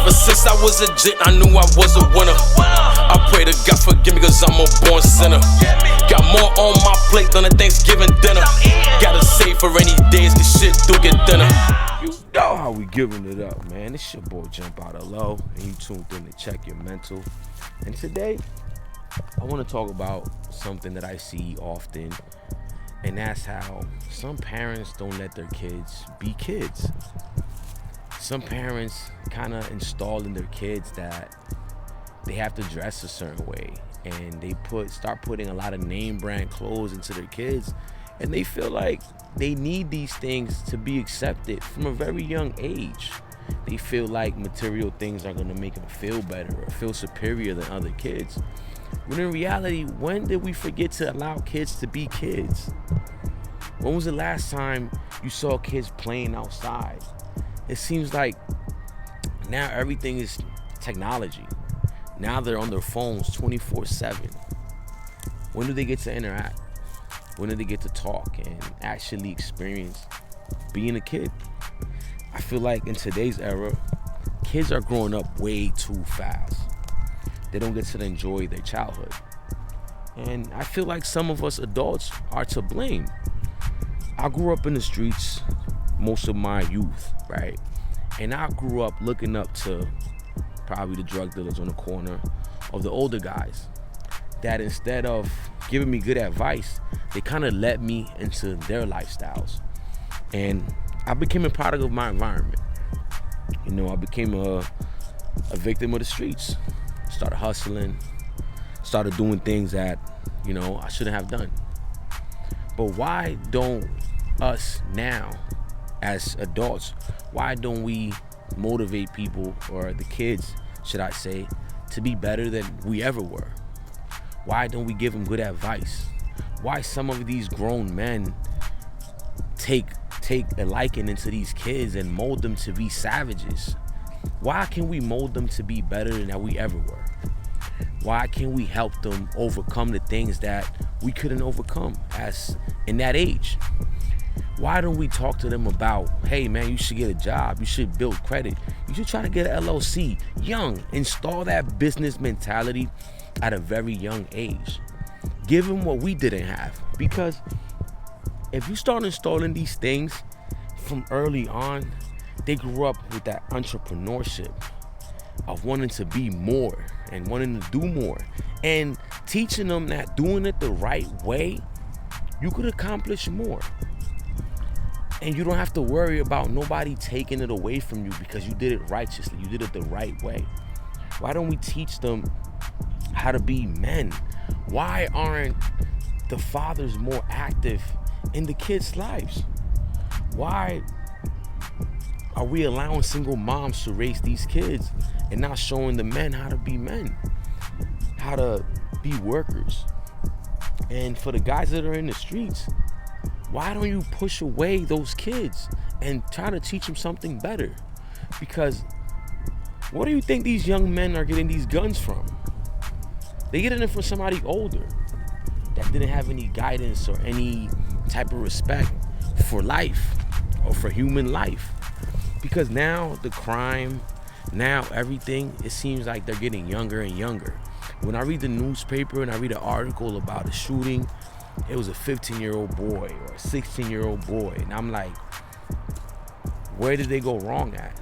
Ever since I was a jit, I knew I was a winner. I pray to God forgive me cause I'm a born sinner. Got more on my plate than a Thanksgiving dinner. Gotta save for rainy days cause shit do get thinner. You know how we giving it up, man. It's your boy Jumpout L.O, and you tuned in to Check Your Mental. And today, I want to talk about something that I see often, and that's how some parents don't let their kids be kids. Some parents kind of install in their kids that they have to dress a certain way, and they start putting a lot of name brand clothes into their kids, and they feel like they need these things to be accepted from a very young age. They feel like material things are going to make them feel better or feel superior than other kids. When in reality, when did we forget to allow kids to be kids? When was the last time you saw kids playing outside? It seems like now everything is technology. Now they're on their phones 24/7. When do they get to interact? When do they get to talk and actually experience being a kid? I feel like in today's era, kids are growing up way too fast. They don't get to enjoy their childhood. And I feel like some of us adults are to blame. I grew up in the streets most of my youth, right? And I grew up looking up to probably the drug dealers on the corner of the older guys that instead of giving me good advice, they kind of let me into their lifestyles. And I became a product of my environment. You know, I became a victim of the streets. Started hustling, started doing things that, you know, I shouldn't have done. But why don't us now, as adults, why don't we motivate people, or the kids, should I say, to be better than we ever were? Why don't we give them good advice? Why some of these grown men take a liking into these kids and mold them to be savages? Why can't we mold them to be better than we ever were? Why can't we help them overcome the things that we couldn't overcome as in that age? Why don't we talk to them about, hey man, you should get a job, you should build credit, you should try to get an LLC young, install that business mentality at a very young age. Give them what we didn't have, because if you start installing these things from early on, they grew up with that entrepreneurship of wanting to be more and wanting to do more, and teaching them that doing it the right way, you could accomplish more. And you don't have to worry about nobody taking it away from you because you did it righteously, you did it the right way. Why don't we teach them how to be men? Why aren't the fathers more active in the kids' lives? Why are we allowing single moms to raise these kids and not showing the men how to be men, how to be workers? And for the guys that are in the streets, why don't you push away those kids and try to teach them something better? Because what do you think these young men are getting these guns from? They getting it from somebody older that didn't have any guidance or any type of respect for life or for human life. Because now the crime, now everything, it seems like they're getting younger and younger. When I read the newspaper and I read an article about a shooting, it was a 15-year-old boy or a 16-year-old boy, and I'm like, where did they go wrong at?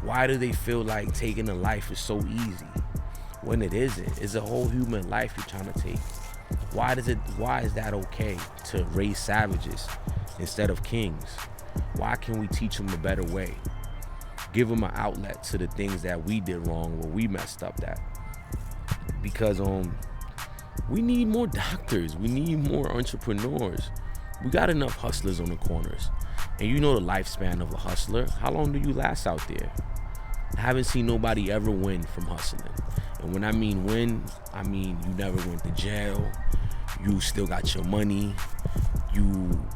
Why do they feel like taking a life is so easy when it isn't? It's a whole human life you're trying to take. Why is that okay to raise savages instead of kings? Why can't we teach them a better way? Give them an outlet to the things that we did wrong, where we messed up at. Because we need more doctors, we need more entrepreneurs. We got enough hustlers on the corners. And you know the lifespan of a hustler. How long do you last out there? I haven't seen nobody ever win from hustling. And when I mean win, I mean you never went to jail, you still got your money, you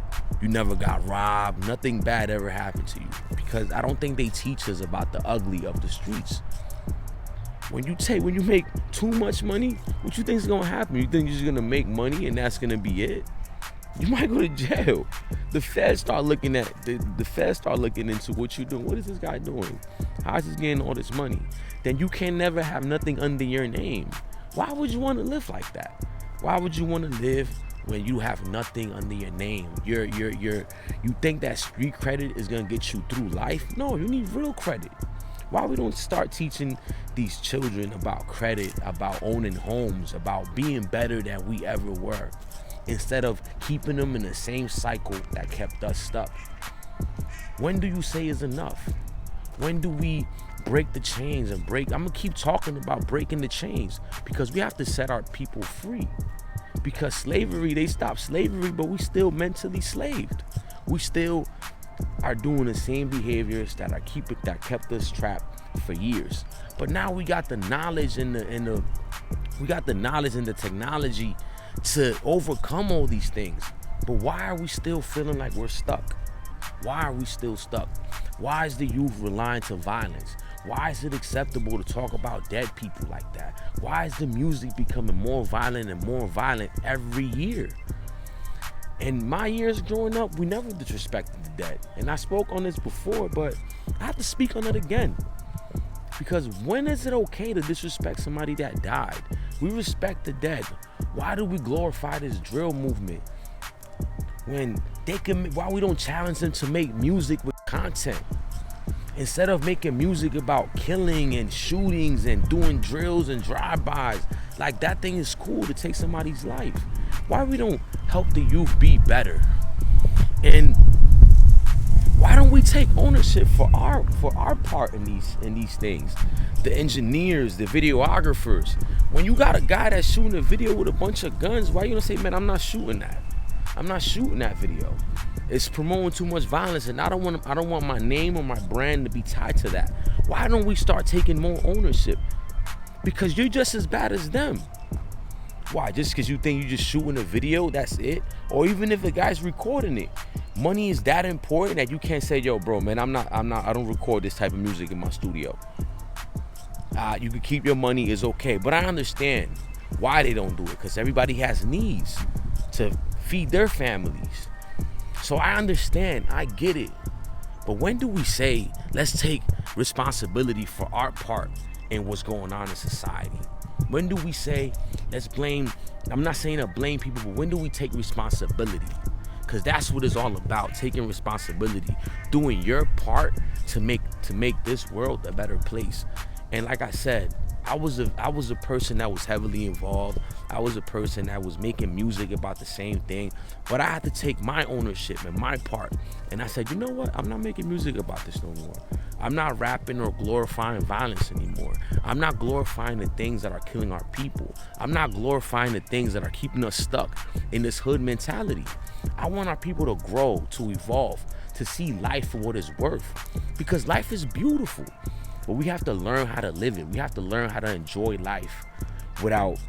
never got robbed, nothing bad ever happened to you. Because I don't think they teach us about the ugly of the streets. When you make too much money, what you think is gonna happen? You think you're just gonna make money and that's gonna be it? You might go to jail. The feds start looking at the feds start looking into what you're doing. What is this guy doing? How is he getting all this money? Then you can never have nothing under your name. Why would you want to live like that? Why would you want to live when you have nothing under your name? You think that street credit is gonna get you through life? No, you need real credit. Why we don't start teaching these children about credit, about owning homes, about being better than we ever were, instead of keeping them in the same cycle that kept us stuck? When do you say is enough? When do we break the chains and break? I'm gonna keep talking about breaking the chains, because we have to set our people free. Because slavery, they stopped slavery, but we still mentally slaved. We still are doing the same behaviors that kept us trapped for years. But now we got the knowledge and the technology to overcome all these things. But why are we still feeling like we're stuck? Why are we still stuck? Why is the youth relying to violence? Why is it acceptable to talk about dead people like that? Why is the music becoming more violent and more violent every year? In my years growing up, we never disrespected the dead. And I spoke on this before, but I have to speak on it again. Because when is it okay to disrespect somebody that died? We respect the dead. Why do we glorify this drill movement when why we don't challenge them to make music with content? Instead of making music about killing and shootings and doing drills and drive-bys, like that thing is cool to take somebody's life. Why we don't help the youth be better? And why don't we take ownership for our part in these things? The engineers, the videographers. When you got a guy that's shooting a video with a bunch of guns, why you gonna say, man, I'm not shooting that? I'm not shooting that video. It's promoting too much violence, and I don't want my name or my brand to be tied to that. Why don't we start taking more ownership? Because you're just as bad as them. Why? Just because you think you're just shooting a video, that's it? Or even if the guy's recording it, money is that important that you can't say, yo, bro, man, I don't record this type of music in my studio. You can keep your money, is okay. But I understand why they don't do it, because everybody has needs to feed their families. So I understand, I get it. But when do we say, let's take responsibility for our part in what's going on in society? When do we say, let's blame, I'm not saying to blame people, but when do we take responsibility? Because that's what it's all about, taking responsibility, doing your part to make this world a better place. And like I said, I was a person that was heavily involved. I was a person that was making music about the same thing, but I had to take my ownership and my part. And I said, you know what? I'm not making music about this no more. I'm not rapping or glorifying violence anymore. I'm not glorifying the things that are killing our people. I'm not glorifying the things that are keeping us stuck in this hood mentality. I want our people to grow, to evolve, to see life for what it's worth, because life is beautiful. But we have to learn how to live it. We have to learn how to enjoy life without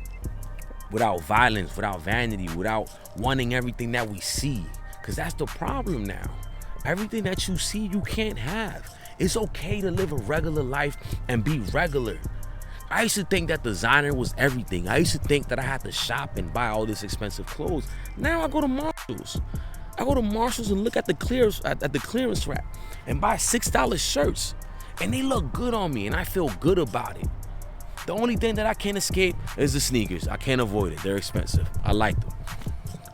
violence, without vanity, without wanting everything that we see. Because that's the problem now. Everything that you see, you can't have. It's okay to live a regular life and be regular. I used to think that designer was everything. I used to think that I had to shop and buy all this expensive clothes. Now I go to Marshalls. I go to Marshalls and look at the clearance rack and buy $6 shirts. And they look good on me, and I feel good about it. The only thing that I can't escape is the sneakers. I can't avoid it. They're expensive. I like them.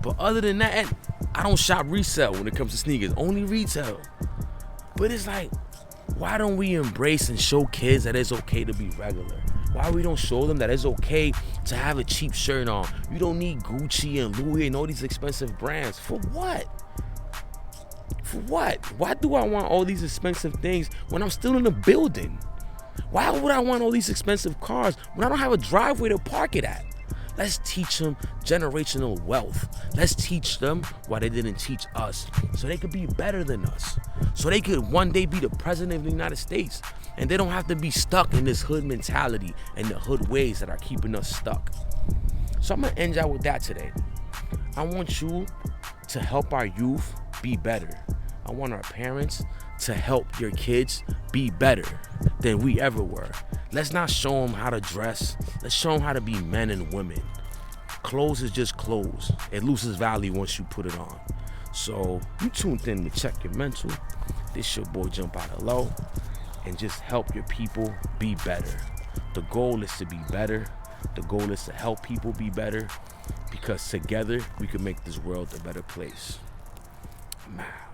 But other than that, I don't shop resale when it comes to sneakers. Only retail. But it's like, why don't we embrace and show kids that it's okay to be regular? Why we don't show them that it's okay to have a cheap shirt on? You don't need Gucci and Louis and all these expensive brands. For what? For what? Why do I want all these expensive things when I'm still in the building? Why would I want all these expensive cars when I don't have a driveway to park it at? Let's teach them generational wealth. Let's teach them why they didn't teach us, so they could be better than us, so they could one day be the president of the United States, and they don't have to be stuck in this hood mentality and the hood ways that are keeping us stuck. So I'm gonna end out with that today. I want you to help our youth be better. I want our parents to help your kids be better than we ever were. Let's not show them how to dress. Let's show them how to be men and women. clothes is just clothes. It loses value once you put it on. So you tuned in to Check Your Mental. This your boy Jumpout L.O, and just help your people be better. The goal is to be better. The goal is to help people be better, because together we can make this world a better place. I'm out.